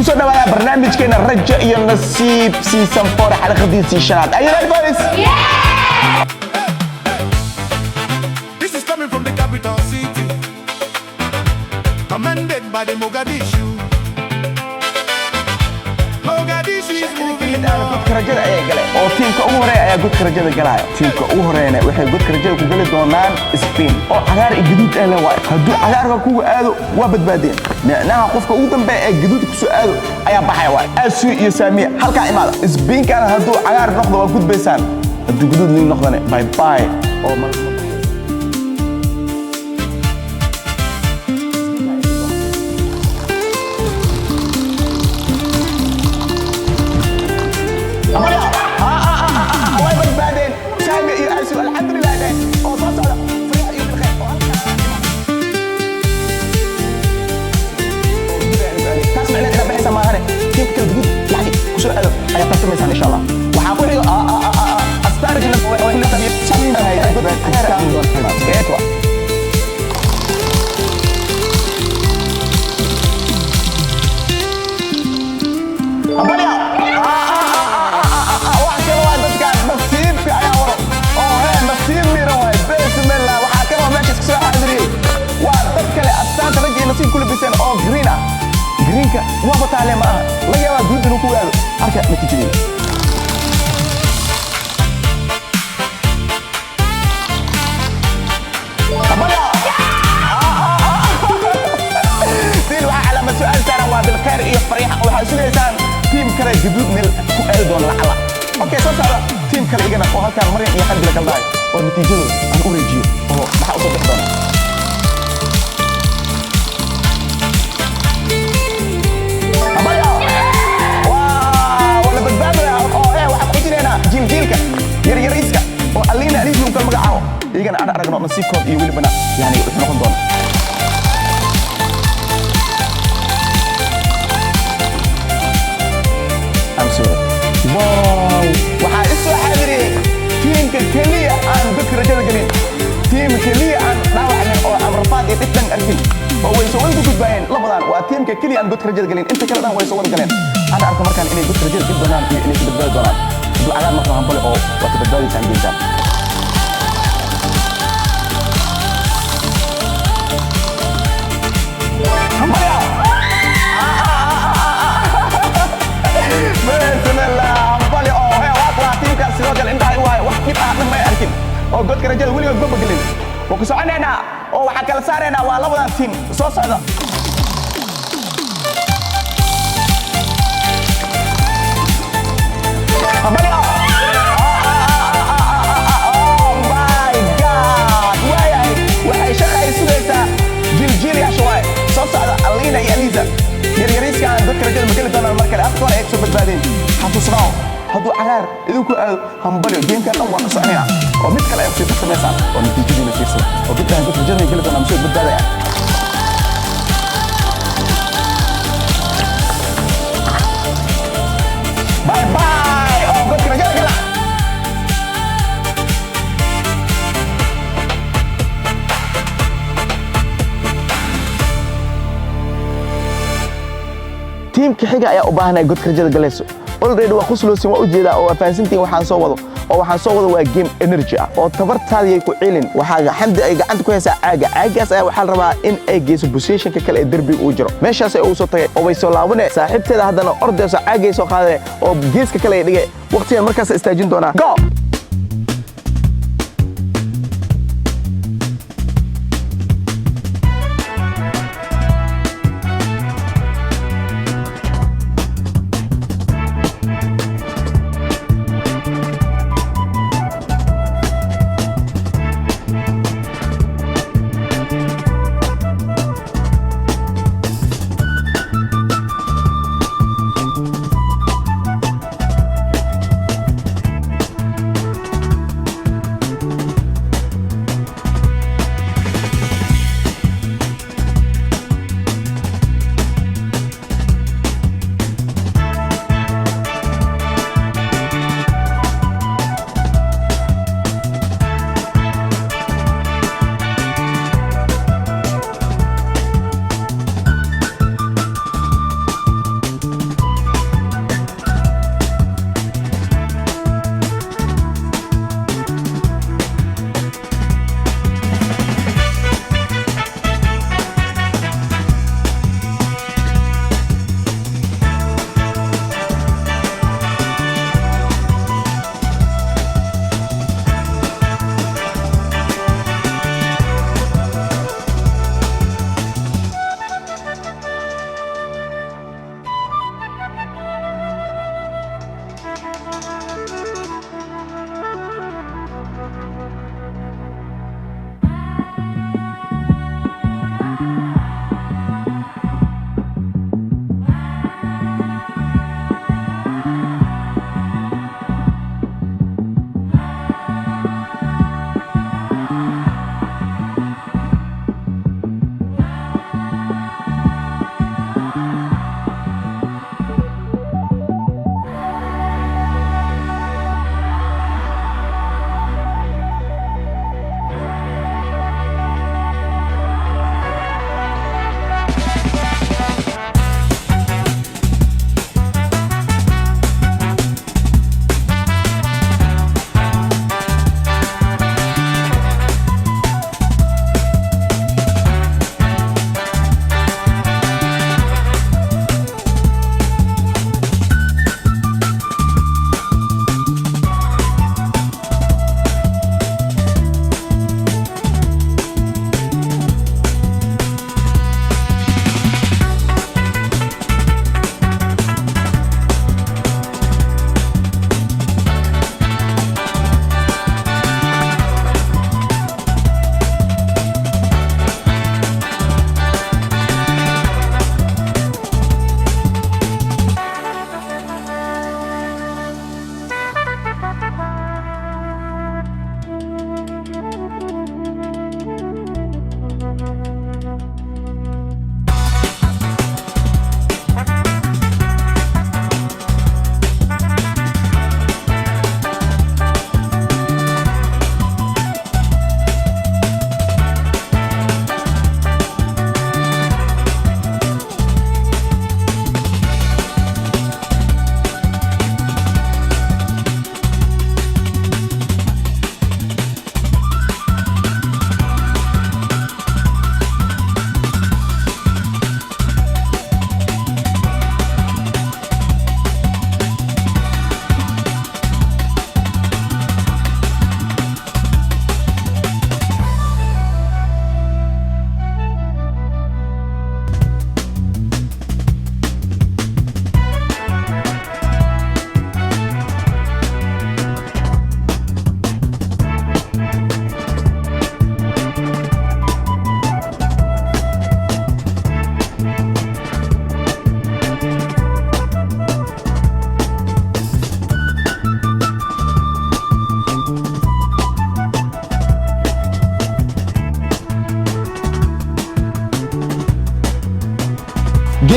kusoo dhawaada barnaamijkeena rajo iyo nasiib season 4 xalqadiisii shanaad. Are you ready for this? Yeah! This is coming from the capital city, commanded by the Mogadishu. Mogadishu is moving on. Godka rajada ayaa galay oo tiimka ugu horeeya ayaa godka rajada galaya. Tiimka ugu horeeyana waxay godka rajada ku gali doonaan Spain oo cagaar iyo gaduud ah leh waay. Hadduu cagaarka kugu aado waa badbaadeen. Macnaha qofka ugu dambeeya ee gaduud ku soo aado ayaa baxaya waay. Asu iyo Saamiya halka imaada. Spain kana hadduu cagaar noqdo waa gudbaysaan. Hadduu gaduud noqdana bye bye oo الحمد لله ده وصلت على فريق يوم الخير تسمع لنا بحيث ما هذا كيف كل جديد يعني وشو قالوا أنا قسم إن شاء الله وحاول أستارج إنه وإحنا تبي شامين هاي كيف أبليا واحد كمان واحد بس قاعد نصيب في عياره نصيب ميروي بسم الله وحاكمه ماشي سكسوها حاضرين وضدك لأستاذ رجي نصيب كل بسين أو جرينا جرينكا وابط عليه معها لا يا جود نكو قالوا أركع نتيجين أبليا دين وحا على ما سؤال سارة وبالخير إيه فريحة وحاسوه إنسان تيم كلا جدود من الكؤال دون العلا أوكي صار تيم كلا إيجانا وهالكان مريم يحد لك الله ونتيجة أنا أوريجي أوه ما أوصل بحضنا أبايا واو ولا بالبابرة أوه إيه واحد قلت لي أنا جيلك يريسك وقالينا أليس يمكن مقعه إيجانا أنا أرجع نصيب كود يولي بنا يعني إحنا نقول I'm sorry. واو وحاسس حاضري تيم كلية عن ذكر رجال قليل تيم كلية عن نوع من أمرفات يتكلم أركين هو يسوون بوجود باين لبضان وتيم كلية عن ذكر رجال قليل أنت كلا ده هو يسوون قليل أنا أعرف مركان إني ذكر رجال جدا نام إني تبدأ دوران دو على ما فهم بقول أو وتبدأ لي سامي جدا بسم الله بالي أوه هي واقع تيم كسر رجال إنتهى واي واحد أحد ما يأكل أو قد كرجال ولي يقوم بقليل وكسرنا هنا أو حكى لسارنا ولا ولا تيم صوص هذا بالي أوه ماي جاد وهي شقة يسويتها جيل يا شوي صوص هذا ألينا يا ليزا يريس كان ذكر رجال مقلد دون المركز أكثر يكسب البعدين حتصنعوا هذو عار إذنكو همبليو جيم كان أول قصانينا ومثل كلا يفسي تسميسا ونتيجي نسيسا وقلتها ذكر رجال مقلد دون المسؤول بالبعدين باي باي ذكر رجال كلا تيم كحيجة يا أباهنا قد كرجال جلسوا already وخصلوسين وأجيدا أو فانسنتين وحان صوّدوا أو وحان صوّدوا وجيم إنرجي أو تبرت هذا يكون علن وحاجة حمد أي عندك كويس عاجز أي وحال ربع إن أي جيس بوزيشن ككل الدربي أجره ماشي هسه أوصل طيب أو بيسولعونه صاحبته هذا أنا أرض هسه عاجز وخاله أو جيس ككل يدقي وقتين مركز استاجين دونا go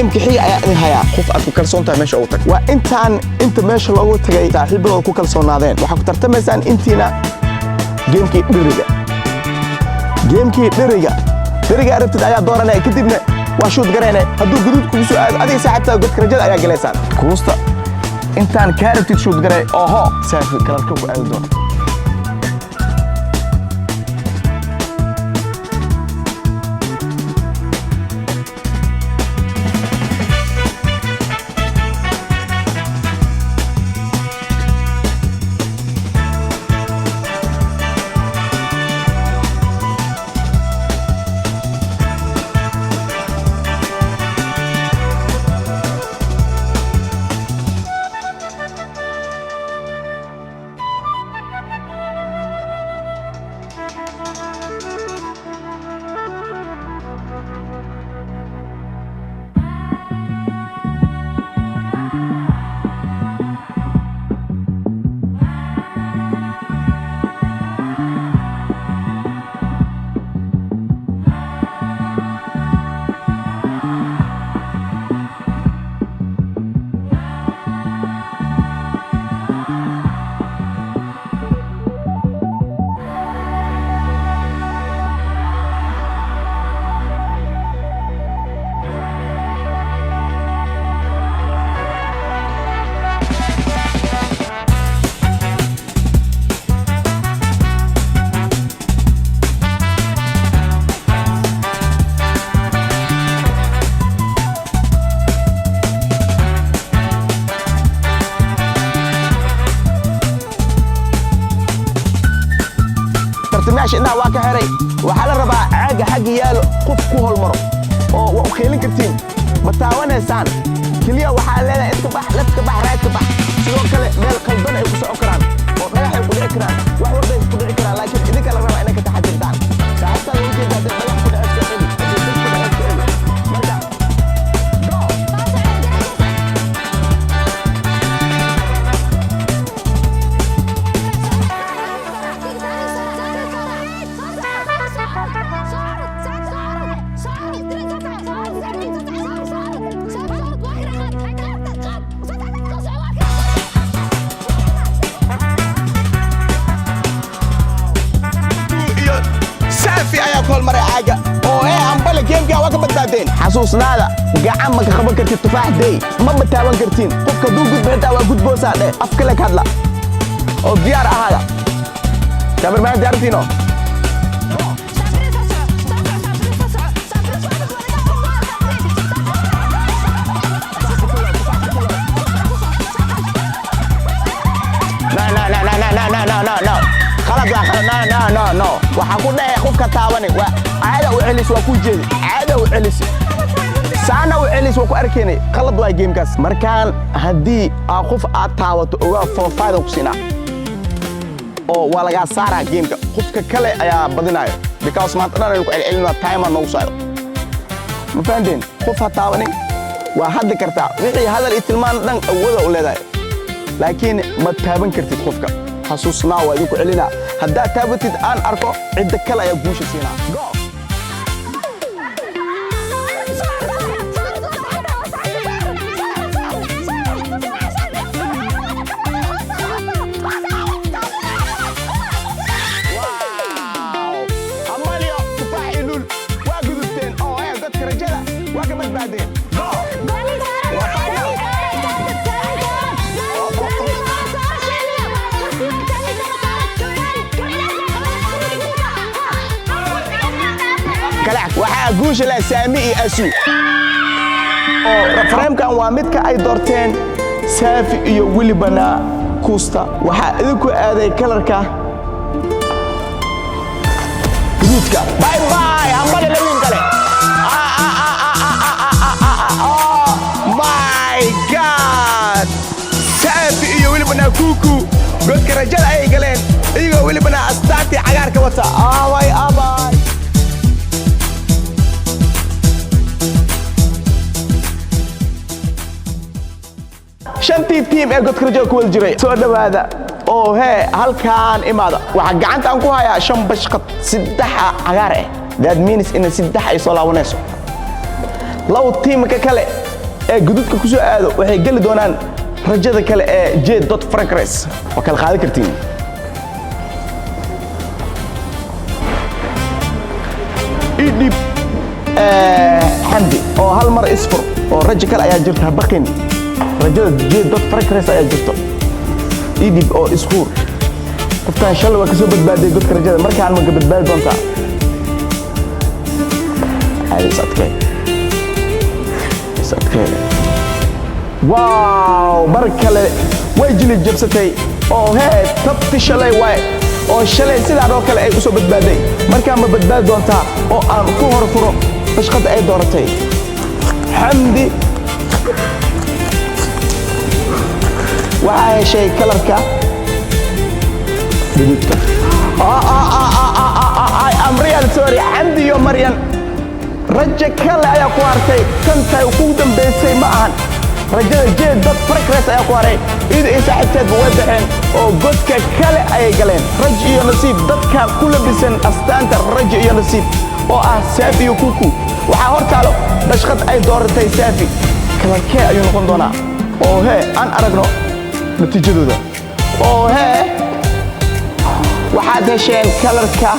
جيم كحية هيا خوف أكو كلسون تاع ماشي أوتك أنت ماشي لو تجي صاحب لو أكو كلسون هذين وحكو ترتمسان أنتنا جيم كي درجة عرفت أيا دورنا كتبنا وشوت قرينا هدو جدود كوسو هذه ساعتها قلت رجال أيا جلسان كوستا أنت كارت تشوت قري سافر كلامكم أيا دور ماشي إنها واقع هري وحال الربع عاقة حق يالو قف كوه المرو وخيلين كرتين بتاوانا سان كليا وحال لنا اتكبح راكبح سلو كلا ميل قلبنا يكسو عكران وضيح يكون عكران وحور ده يكون عكران لكن إذا كان الربع إنك تحدي دان ساعتها يمكن ده بلح كل عكران كل مرة حاجة أمبلا جيم جا واقع بدادين حسوسنا هذا قاعد ما كخبر كرتي التفاح دي ما بتاون كرتين قف كدو جود بيتا وجود بوس هذا أفكلك هذا أو ديار هذا كبر ما ديار فينو لا خلاص لا وحكون ده خوف كتاوني وعادة وعلس وكوجي عادة وعلس سانا وعلس وكو أركيني خلط واي جيم كاس مركان هدي خوف أتاوت أو فوفايد وكسينا أو ولا سارة جيم كا خوف ككله يا بديناي because ما تنا نقول إلنا تايم نوصل مفهمين خوف هتاوني وحد كرتا وعي هذا الإتلمان دن أوله ولا لكن ما تابن كرتي خوفك حسوسنا ويدك علينا هدا تابتد أن أركو عدة كلا يبوش سينا أماليو تفاعلون واقدتين هي قد كرجلة واقمت بعدين waxaa guusha la saami asu oo framekan waa midka ay doorteen saafi iyo wilibana kusta waxaa idinku aaday kalarka guudka bye bye ambale lawin kale oh my god saafi iyo wilibana kuku godka rajada ay galeen iyagoo wilibana astaanti cagaarka wata way abay shantii team ee godka rajada ku wada jiray soo dhawaada oo halkaan imaada waxa gacanta aan ku hayaa 5 bashqad 3 cagaar ah that means in 3 ay soo laabanayso law team ka kale ee guduudka ku soo aado waxay geli doonaan rajada kale ee j.fragrance oo kala qaadi kartiin idib xamdi oo hal mar isfur oo rajo kale ayaa jirta baqin rajada j.fragrance ayaa jirto idib oo iskuur qoftaan shalay waa ka soo badbaaday godka rajada markaan ma ka badbaadi doontaa sadkay wow mar kale way jili jabsatay oo hee tabti shalay waay oo shalay sidaan oo kale ay u soo badbaaday markaan ma badbaadi doontaa oo aan ku hor furo bashqada ay dooratay xamdi waxaa heshay kalarka guduudka I am real sorry xamdi iyo maryan rajo kale ayaa ku hartay kantay ugu dambaysay ma ahan rajada j.fragrance ayaa ku haray iyada ay saaxiibteedba way baxeen oo godka kale ayay galeen rajo iyo nasiib dadka ku labisan astaanta rajo iyo nasiib oo ah saafi iyo kuku waxaa hor taalo bashqad ay dooratay saafi kalarkee ayuu noqon doonaa oo hee aan aragno natiijadooda oo hee waxaad hesheen kalarka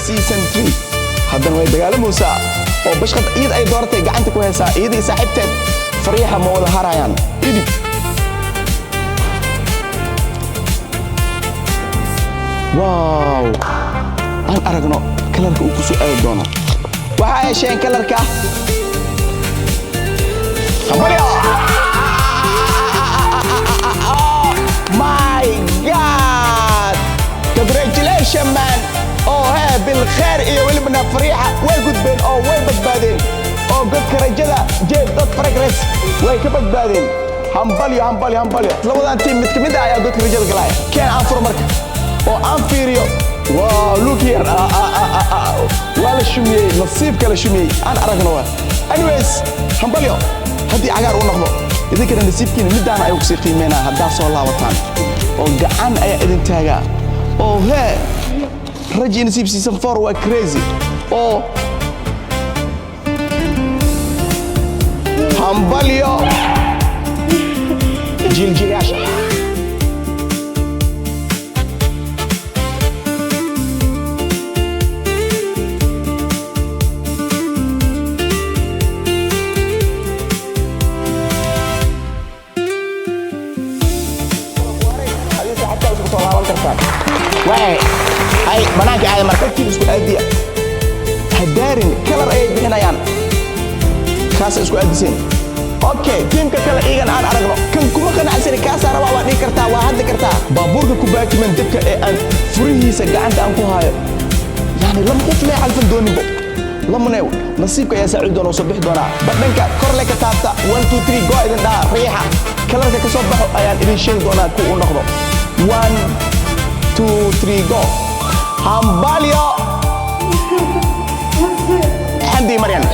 season 3 haddana way dagaalamaysaa oo bashqad iyada ay dooratay gacanta ku haysaa iyadii saaxiibteed fariixa ma wada harayaan idib wow aan aragno kalarka uu ku soo aadi doono waxaa hesheen kalarka hambalyo my god congratulations man oo hee bilkheer iyo welibana fariixa way gudbeen oo way badbaadeen oo godka rajada j.fragrance way ka badbaadeen hambalyo labadan tiim mid ka mid ah ayaa godka rajada galaya keen aan furo marka oo aan fiiriyo wow look here waa la shumiyey nasiibka la shumiyey aan aragno waa anyways hambalyo haddii cagaar uu noqdo idinkana nasiibkiina midaan ayuu kusii qiimeynaa haddaa soo laabataan oo gacan ayaa idin taagaa oo hee raji nasiib season 4 waa crazy oo hambalyo jiljigaasha ay banaanka aad markabtii isku aadiya hadaarin kalar ay bixinayaan kaas isku aadiseen okay teamka kale iigan aan aragno kan kuma qanacsan kaas raba waa dhigi kartaa waa hadli kartaa baabuurka ku baakiman dabka ee aan furihiisa gacanta aan ku haayo yani lama qof leh alfan dooninbo lama neew nasiibka ayaa saaciid doona soo bixi doonaa badhanka kor le ka taabta 1 2 3 go idin dhaa riixa kalarka ka soo baxo ayaan idin sheegi doonaa ku u noqdo 1 2 3 go hambalyo xamdi maryan